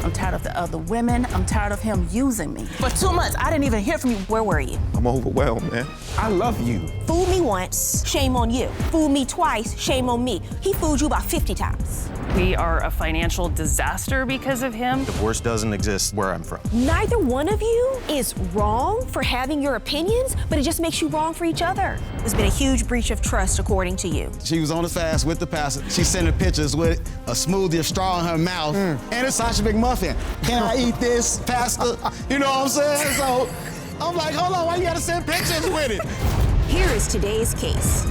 I'm tired of the other women. I'm tired of him using me. For 2 months, I didn't even hear from you. Where were you? I'm overwhelmed, man. I love you. Fooled me once, shame on you. Fooled me twice, shame on me. He fooled you about 50 times. We are a financial disaster because of him. Divorce doesn't exist where I'm from. Neither one of you is wrong for having your opinions, but it just makes you wrong for each other. There's been a huge breach of trust, according to you. She was on the fast with the pastor. She sending pictures with a smoothie, a straw in her mouth, and a sausage McMuffin. Can I eat this, pastor? You know what I'm saying? So I'm like, hold on, why you gotta send pictures with it? Here is today's case.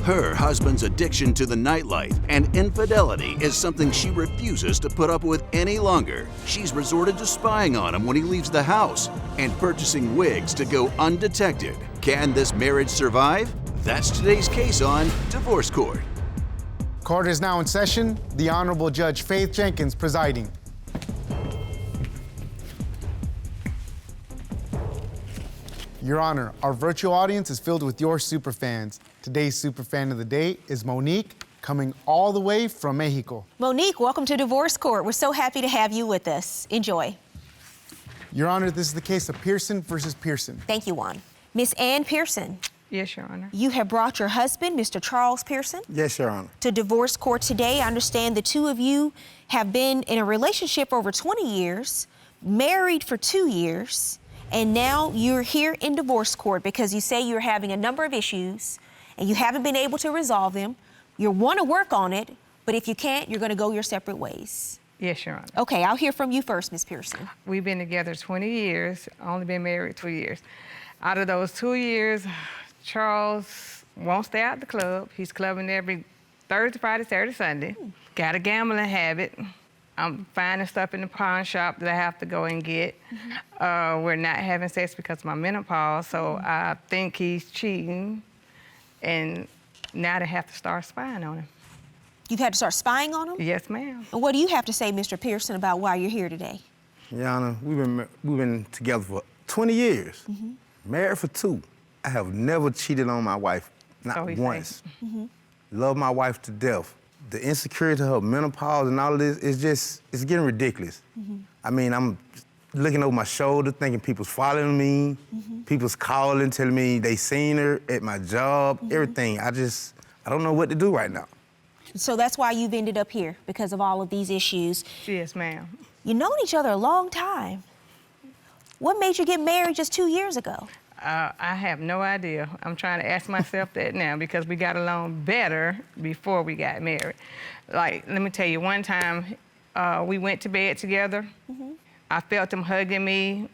Her husband's addiction to the nightlife and infidelity is something she refuses to put up with any longer. She's resorted to spying on him when he leaves the house and purchasing wigs to go undetected. Can this marriage survive? That's today's case on Divorce Court. Court is now in session. The Honorable Judge Faith Jenkins presiding. Your Honor, our virtual audience is filled with your superfans. Today's superfan of the day is Monique, coming all the way from Mexico. Monique, welcome to Divorce Court. We're so happy to have you with us. Enjoy. Your Honor, this is the case of Pearson versus Pearson. Thank you, Juan. Miss Ann Pearson. Yes, Your Honor. You have brought your husband, Mr. Charles Pearson, Yes, Your Honor. to divorce court today. I understand the two of you have been in a relationship for over 20 years, married for 2 years, and now you're here in divorce court because you say you're having a number of issues and you haven't been able to resolve them. You want to work on it, but if you can't, you're going to go your separate ways. Yes, Your Honor. Okay, I'll hear from you first, Miss Pearson. We've been together 20 years, only been married 2 years. Out of those 2 years, Charles won't stay out the club. He's clubbing every Thursday, Friday, Saturday, Sunday. Got a gambling habit. I'm finding stuff in the pawn shop that I have to go and get. We're not having sex because of my menopause, so I think he's cheating. And now they have to start spying on him. You've had to start spying on him? Yes, ma'am. And what do you have to say, Mr. Pearson, about why you're here today? Your Honor, we've been together for 20 years. Married for 2. I have never cheated on my wife, not So he once. Love my wife to death. The insecurity of her menopause and all of this it's getting ridiculous. I mean, I'm looking over my shoulder, thinking people's following me, people's calling, telling me they seen her at my job, everything. I don't know what to do right now. So that's why you've ended up here, because of all of these issues. Yes, ma'am. You've known each other a long time. What made you get married just 2 years ago? I have no idea. I'm trying to ask myself that now because we got along better before we got married. Like, let me tell you, one time we went to bed together. I felt him hugging me,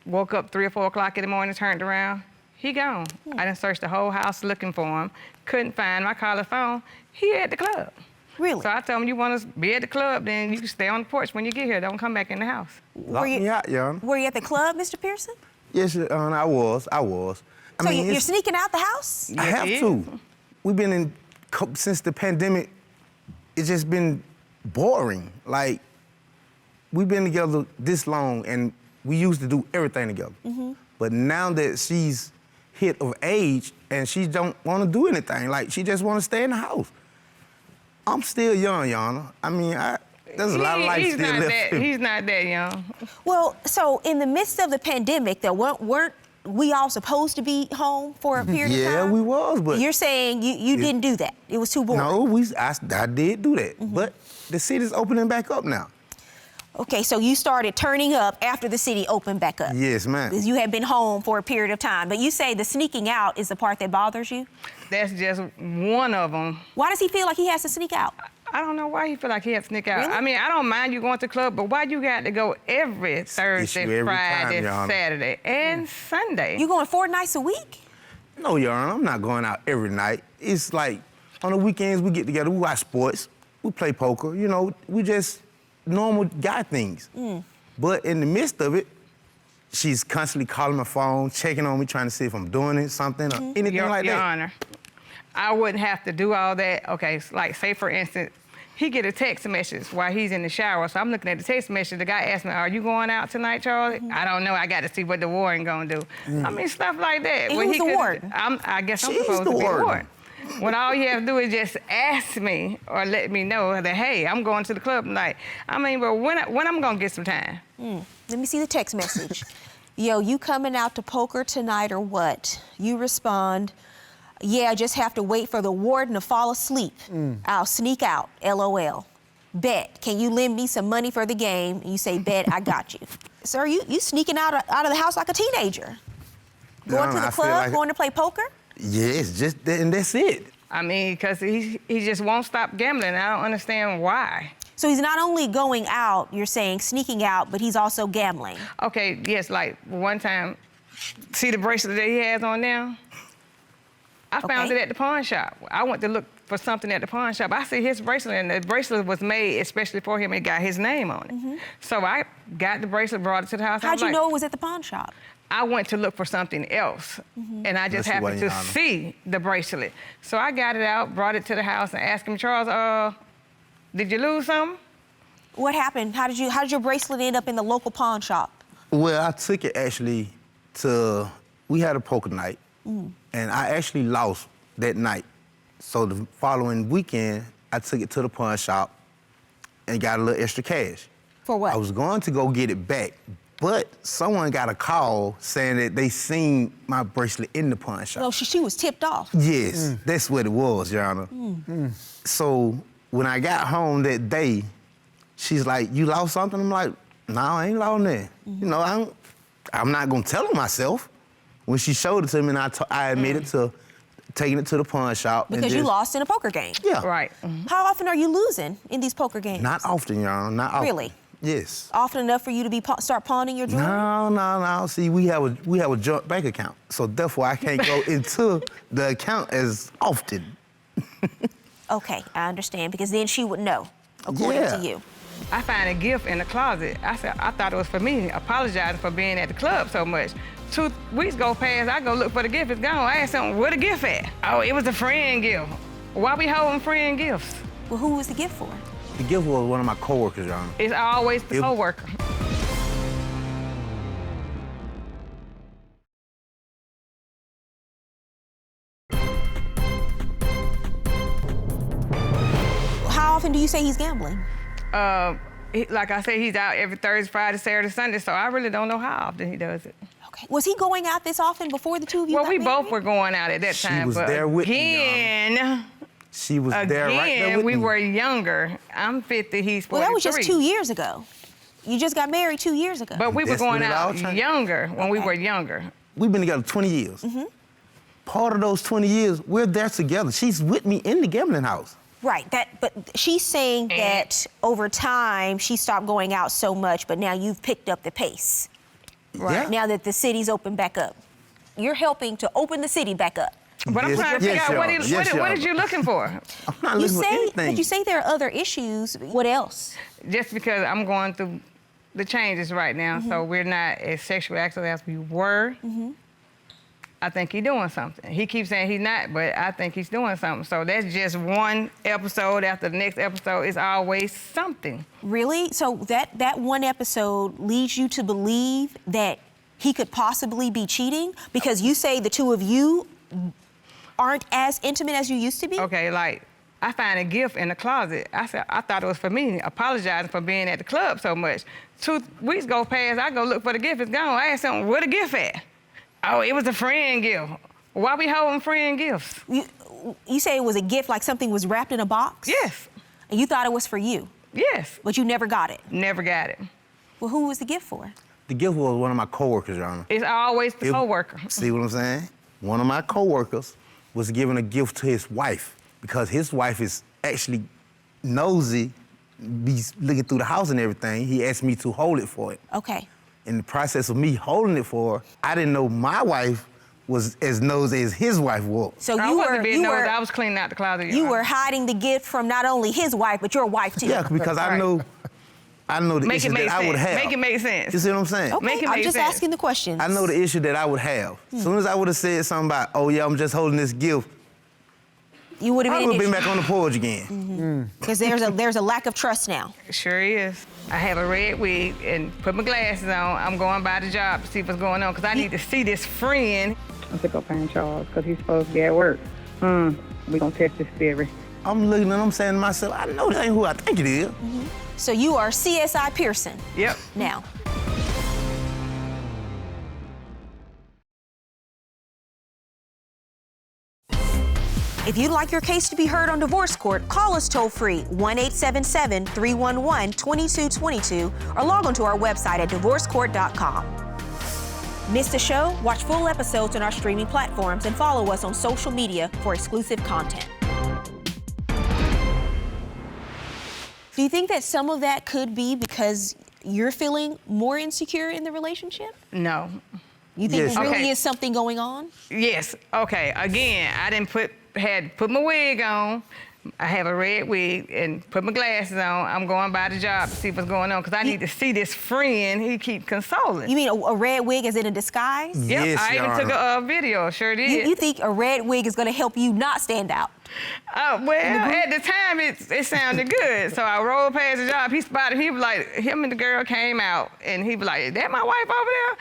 woke up 3 or 4 o'clock in the morning, turned around, he gone. I done searched the whole house looking for him, couldn't find him. I called his phone, he at the club. Really? So I told him, you want to be at the club, then you can stay on the porch when you get here. Don't come back in the house. Lock me out, Your Honor. Were you at the club, Mr. Pearson? Yes, Your Honor, I was. So you're sneaking out the house? I have to. We've been in, since the pandemic, it's just been boring. Like, we've been together this long and we used to do everything together. But now that she's hit of age and she don't want to do anything, like she just want to stay in the house. I'm still young, Your Honor. I mean, there's a lot of life still left. He's not that young. Well, so in the midst of the pandemic, that weren't we all supposed to be home for a period of time? Yeah, we was, but... You're saying you didn't do that? It was too boring? No, I did do that. But the city's opening back up now. Okay, so you started turning up after the city opened back up? Yes, ma'am. Because you had been home for a period of time. But you say the sneaking out is the part that bothers you? That's just one of them. Why does he feel like he has to sneak out? I don't know why he feel like he has to sneak out. Really? I mean, I don't mind you going to the club, but why you got to go every Thursday, every Friday, time, Your Honor. Saturday, and Sunday? You going 4 nights a week? No, Your Honor, I'm not going out every night. It's like, on the weekends, we get together, we watch sports, we play poker, you know, we just normal guy things. But in the midst of it, she's constantly calling my phone, checking on me, trying to see if I'm doing it, something, or anything like Your that. Honor, I wouldn't have to do all that. Okay, like say for instance, he get a text message while he's in the shower. So I'm looking at the text message. The guy asked me, "Are you going out tonight, Charlie?" I don't know. I got to see what the warden gonna do. I mean, stuff like that. And who's the warden? I guess I'm She's supposed the to be the warden. warden. when all you have to do is just ask me or let me know that, hey, I'm going to the club tonight. I mean, but when I'm gonna get some time? Let me see the text message. Yo, you coming out to poker tonight or what? You respond, yeah, I just have to wait for the warden to fall asleep. I'll sneak out, LOL. Bet, can you lend me some money for the game? And you say, bet, I got you. Sir, you sneaking out of the house like a teenager. Going to the club, going to play poker? Yeah, it's just that, and that's it. I mean, because he just won't stop gambling. I don't understand why. So he's not only going out, you're saying, sneaking out, but he's also gambling. Okay, yes, like one time, see the bracelet that he has on now? I found it at the pawn shop. I went to look for something at the pawn shop. I see his bracelet, and the bracelet was made especially for him. It got his name on it. So I got the bracelet, brought it to the house. How'd you know it was at the pawn shop? I went to look for something else, and I just happened to see the bracelet. So I got it out, brought it to the house, and asked him, Charles, did you lose something? What happened? How did your bracelet end up in the local pawn shop? Well, I took it actually to, we had a poker night, and I actually lost that night. So the following weekend, I took it to the pawn shop and got a little extra cash. For what? I was going to go get it back, but someone got a call saying that they seen my bracelet in the pawn shop. Oh, she was tipped off. Yes, that's what it was, Your Honor. So when I got home that day, she's like, you lost something? I'm like, no, I ain't lost nothing. You know, I'm not gonna tell her myself. When she showed it to me, and I admitted to taking it to the pawn shop. Because you lost in a poker game. Yeah. Right. How often are you losing in these poker games? Not often, Your Honor, not often. Really? Yes. Often enough for you to start pawning your jewelry? No. See, we have a joint bank account, so therefore I can't go into the account as often. Okay, I understand, because then she would know, according to you. I found a gift in the closet. I said, I thought it was for me, apologizing for being at the club so much. 2 weeks go past, I go look for the gift, it's gone. I asked him, where the gift at? Oh, it was a friend gift. Why we holding friend gifts? Well, who was the gift for? The gift was one of my coworkers, Your Honor. It's always the coworker. How often do you say he's gambling? Like I said, he's out every Thursday, Friday, Saturday, Sunday, so I really don't know how often he does it. Okay. Was he going out this often before the two of you got Well, we married? both were going out at that time. She was but there with me, Your Honor. She was there right there with we me. were younger. I'm 50, he's 43. Well, that was just 2 years ago. You just got married 2 years ago. But we were That's going when it all out changed. younger, when we were younger. We've been together 20 years. Part of those 20 years, we're there together. She's with me in the gambling house. Right, but she's saying that over time, she stopped going out so much, but now you've picked up the pace. Right. Now that the city's opened back up. You're helping to open the city back up. But I'm trying to figure out what is you looking for? I'm not looking for anything. But you say there are other issues. What else? Just because I'm going through the changes right now, so we're not as sexually active as we were. I think he's doing something. He keeps saying he's not, but I think he's doing something. So that's just one episode after the next episode. It's always something. Really? So that one episode leads you to believe that he could possibly be cheating? Because you say the two of you aren't as intimate as you used to be? Okay, like, I found a gift in the closet. I said, I thought it was for me, apologizing for being at the club so much. 2 weeks go past, I go look for the gift, it's gone. I asked him, where the gift at? Oh, it was a friend gift. Why we holding friend gifts? You say it was a gift, like something was wrapped in a box? Yes. And you thought it was for you? Yes. But you never got it? Never got it. Well, who was the gift for? The gift was one of my coworkers, Your Honor. It's always the coworker. See what I'm saying? One of my coworkers was giving a gift to his wife because his wife is actually nosy, be looking through the house and everything. He asked me to hold it for it. Okay. In the process of me holding it for her, I didn't know my wife was as nosy as his wife was. So I wasn't being nosy, I was cleaning out the closet. You were hiding the gift from not only his wife, but your wife too. Yeah, because I know the make issue that I would have. Make it make sense. You see what I'm saying? Okay, I'm just asking the questions. I know the issue that I would have. As soon as I would have said something about, oh yeah, I'm just holding this gift, you would have been back on the porch again. Because there's a lack of trust now. It sure is. I have a red wig and put my glasses on. I'm going by the job to see what's going on because I need to see this friend. I have to go find Charles because he's supposed to be at work. We gonna test this theory. I'm looking and I'm saying to myself, I know this ain't who I think it is. So you are CSI Pearson. Yep. Now. If you'd like your case to be heard on divorce court, call us toll-free, 1-877-311-2222, or log on to our website at divorcecourt.com. Miss the show? Watch full episodes on our streaming platforms and follow us on social media for exclusive content. Do you think that some of that could be because you're feeling more insecure in the relationship? No. You think Yes. there really Okay. is something going on? Yes. Okay. Again, I didn't had put my wig on. I have a red wig and put my glasses on. I'm going by the job to see what's going on because I need to see this friend he keep consoling. You mean a red wig is in a disguise? Yep, Yes, I Your even took Honor. a video, sure did. You think a red wig is going to help you not stand out? Well, at the time, it sounded good. So I rolled past the job. He spotted, he was like, him and the girl came out, and he was like, is that my wife over there?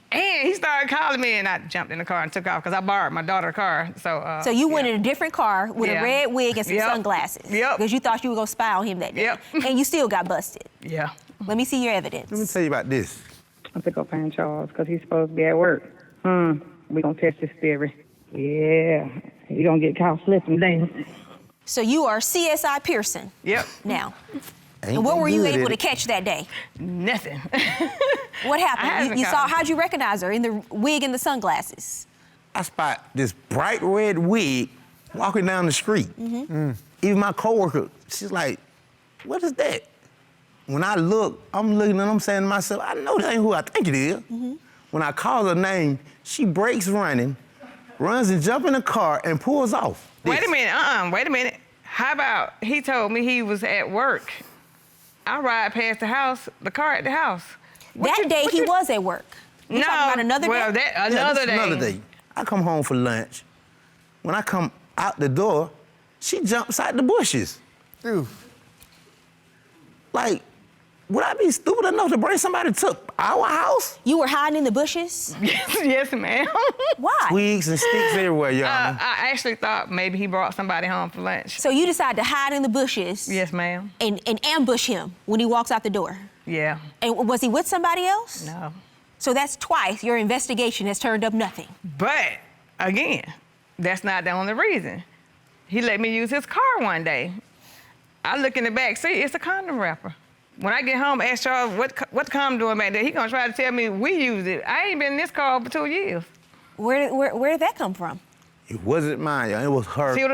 And he started calling me, and I jumped in the car and took off because I borrowed my daughter's car. So So you went in a different car with Yeah. a red wig and some Yep. sunglasses. Yep. Because you thought you were going to spy on him that day. Yep. And you still got busted. Yeah. Let me see your evidence. Let me tell you about this. I think I'll find Charles because he's supposed to be at work. We gonna test this theory. Yeah, he gonna get caught slipping then. So you are CSI Pearson. Yep. Now. Ain't And what no were you good able at to it. catch that day? Nothing. What happened? haven't You caught saw, him. how'd you recognize her in the wig and the sunglasses? I spot this bright red wig walking down the street. Even my coworker, she's like, what is that? When I look, I'm looking and I'm saying to myself, I know this ain't who I think it is. When I call her name, she breaks running, runs and jumps in the car and pulls off. Wait a minute, wait a minute. How about he told me he was at work? I ride past the house, the car at the house. That day he was at work. You No, talking about another well, day? that Yeah, another this day. another day. I come home for lunch. When I come out the door, she jumps out the bushes. Dude. Like, would I be stupid enough to bring somebody to our house? You were hiding in the bushes? Yes, ma'am. Why? Twigs and sticks everywhere, Your Honor. I actually thought maybe he brought somebody home for lunch. So you decided to hide in the bushes Yes, ma'am. and ambush him when he walks out the door. Yeah. And was he with somebody else? No. So that's twice your investigation has turned up nothing. But again, that's not the only reason. He let me use his car one day. I look in the back seat, it's a condom wrapper. When I get home, ask Charles what condom doing back there. He gonna try to tell me we used it. I ain't been in this car for 2 years. Where did that come from? It wasn't mine, Your Honor. It was her, See, her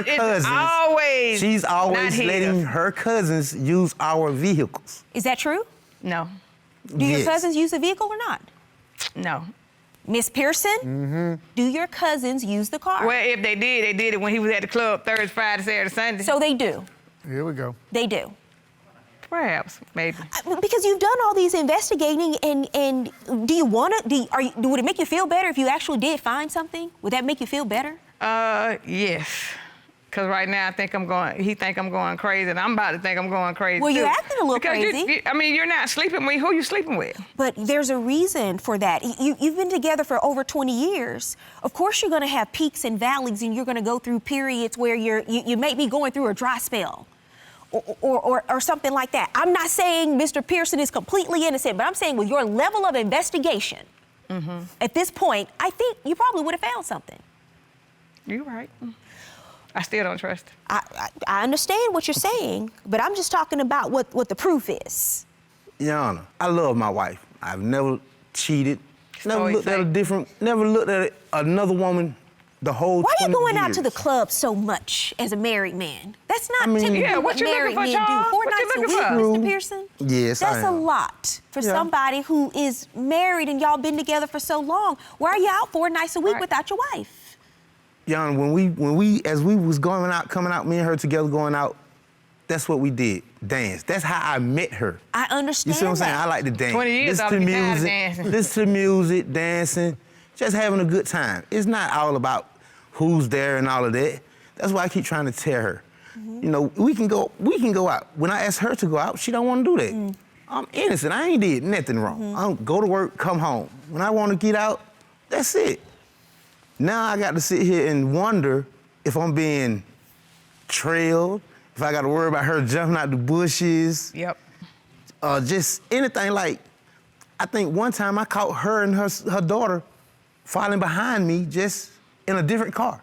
it's cousins. always She's always not letting his. her cousins use our vehicles. Is that true? No, Do your Yes. cousins use the vehicle or not? no. Miss Pearson, do your cousins use the car? Well, if they did it when he was at the club Thursday, Friday, Saturday, Sunday. So they do. Here we go. They do. Perhaps, maybe. Because you've done all these investigating, and do you want to? Would it make you feel better if you actually did find something? Would that make you feel better? Yes. Cause right now he think I'm going crazy, and I'm about to think I'm going crazy. Well, you're too. acting a little because crazy. you're not sleeping with who you sleeping with. But there's a reason for that. You've been together for over 20 years. Of course, you're going to have peaks and valleys, and you're going to go through periods where you may be going through a dry spell. Or something like that. I'm not saying Mr. Pearson is completely innocent, but I'm saying with your level of investigation, at this point, I think you probably would have found something. You're right. I still don't trust. I understand what you're saying, but I'm just talking about what the proof is. Your Honor, I love my wife. I've never cheated, never always looked at a say. different, never looked at another woman the whole Why are you 20 going out to the years. club so much as a married man? That's not I mean- typically Yeah, what what you married looking men for, do. Charles? 4 What you nights a week, looking Mr. for? Pearson. Yes, I That's a am. lot for Yeah. somebody who is married and y'all been together for so long. Why are you out 4 nights a week Right. without your wife? Your Honor, when we, as we was coming out, me and her together going out, that's what we did, dance. That's how I met her. I You understand see what I'm saying? that. I like to dance. 20 years, Listen I'll to be tired of music, dancing. listen to music, dancing, just having a good time. It's not all about who's there and all of that. That's why I keep trying to tell her. You know, we can go out. When I ask her to go out, she don't want to do that. I'm innocent. I ain't did nothing wrong. I don't go to work, come home. When I want to get out, that's it. Now I got to sit here and wonder if I'm being trailed, if I got to worry about her jumping out the bushes. Yep. Just anything. Like, I think one time I caught her and her daughter falling behind me just in a different car.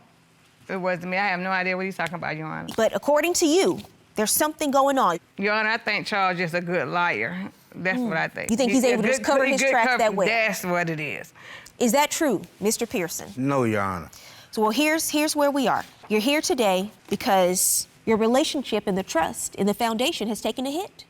It wasn't me. I have no idea what he's talking about, Your Honor. But according to you, there's something going on. Your Honor, I think Charles is a good liar. That's what I think. You think he's able to just cover his tracks that way? That's what it is. Is that true, Mr. Pearson? No, Your Honor. So, well, here's where we are. You're here today because your relationship and the trust in the foundation has taken a hit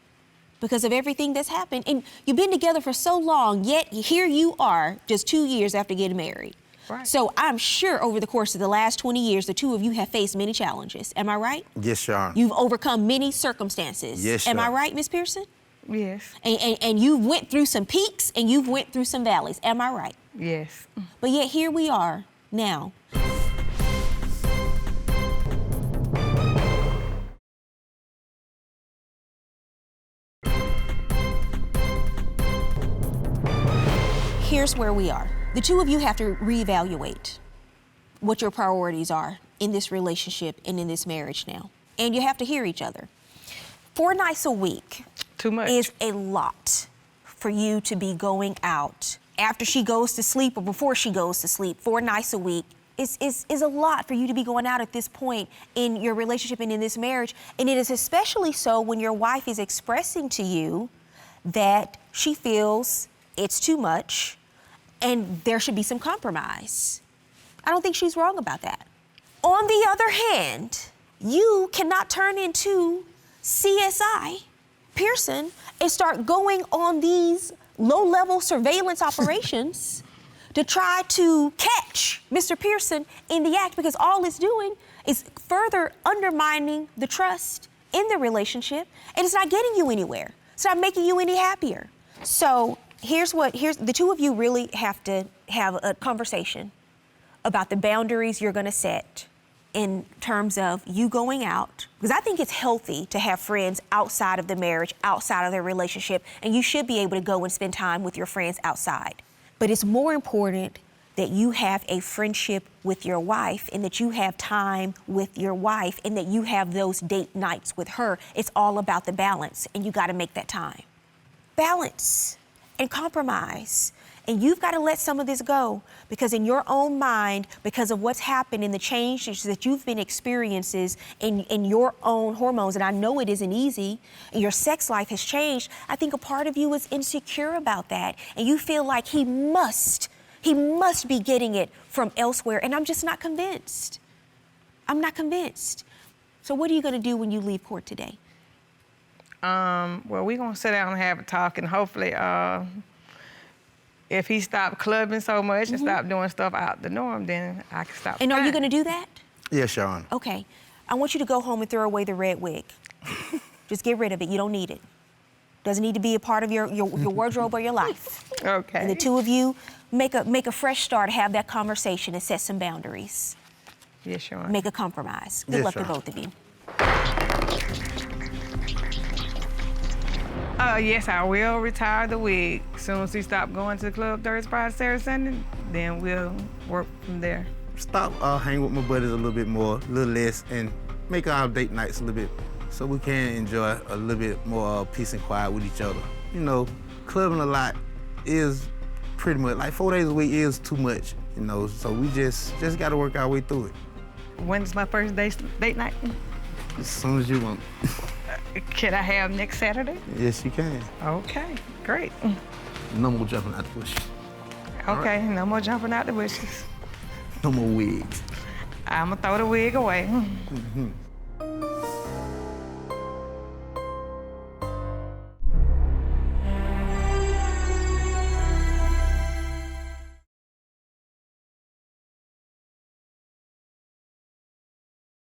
because of everything that's happened. And you've been together for so long, yet here you are just 2 years after getting married. Right. So I'm sure over the course of the last 20 years, the two of you have faced many challenges. Am I right? Yes, Your Honor. You've overcome many circumstances. Yes, Am Your I Honor. right, Ms. Pearson? Yes. And you've went through some peaks and you've went through some valleys. Am I right? Yes. But yet here we are now. Here's where we are. The two of you have to reevaluate what your priorities are in this relationship and in this marriage now. And you have to hear each other. 4 nights a week Too much. is a lot for you to be going out after she goes to sleep or before she goes to sleep. 4 nights a week is a lot for you to be going out at this point in your relationship and in this marriage. And it is especially so when your wife is expressing to you that she feels it's too much and there should be some compromise. I don't think she's wrong about that. On the other hand, you cannot turn into CSI Pearson and start going on these low-level surveillance operations to try to catch Mr. Pearson in the act, because all it's doing is further undermining the trust in the relationship, and it's not getting you anywhere. It's not making you any happier. So here's the two of you really have to have a conversation about the boundaries you're gonna set in terms of you going out, because I think it's healthy to have friends outside of the marriage, outside of the relationship, and you should be able to go and spend time with your friends outside. But it's more important that you have a friendship with your wife and that you have time with your wife and that you have those date nights with her. It's all about the balance, and you gotta make that time. Balance and compromise. And you've got to let some of this go, because in your own mind, because of what's happened and the changes that you've been experiencing in your own hormones, and I know it isn't easy, and your sex life has changed, I think a part of you is insecure about that. And you feel like he must be getting it from elsewhere, and I'm just not convinced. I'm not convinced. So what are you gonna do when you leave court today? Well, we're gonna sit down and have a talk, and hopefully, if he stopped clubbing so much and stopped doing stuff out the norm, then I can stop. And are you gonna do that? Yes, Your Honor. Okay. I want you to go home and throw away the red wig. Just get rid of it. You don't need it. Doesn't need to be a part of your wardrobe or your life. Okay. And the two of you make a fresh start, have that conversation and set some boundaries. Yes, Your Honor. Make a compromise. Good Yes, luck to Your Honor. both of you. Yes, I will retire the wig. As soon as he stops going to the club Thursday, Friday, Saturday, Sunday, then we'll work from there. Stop hang with my buddies a little bit more, a little less, and make our date nights a little bit so we can enjoy a little bit more peace and quiet with each other. You know, clubbing a lot is pretty much, like 4 days a week is too much, you know, so we just got to work our way through it. When's my first date night? As soon as you want. Can I have next Saturday? Yes, you can. Okay, great. No more jumping out the bush. Okay, no more jumping out the bushes. No more wigs. I'm gonna throw the wig away.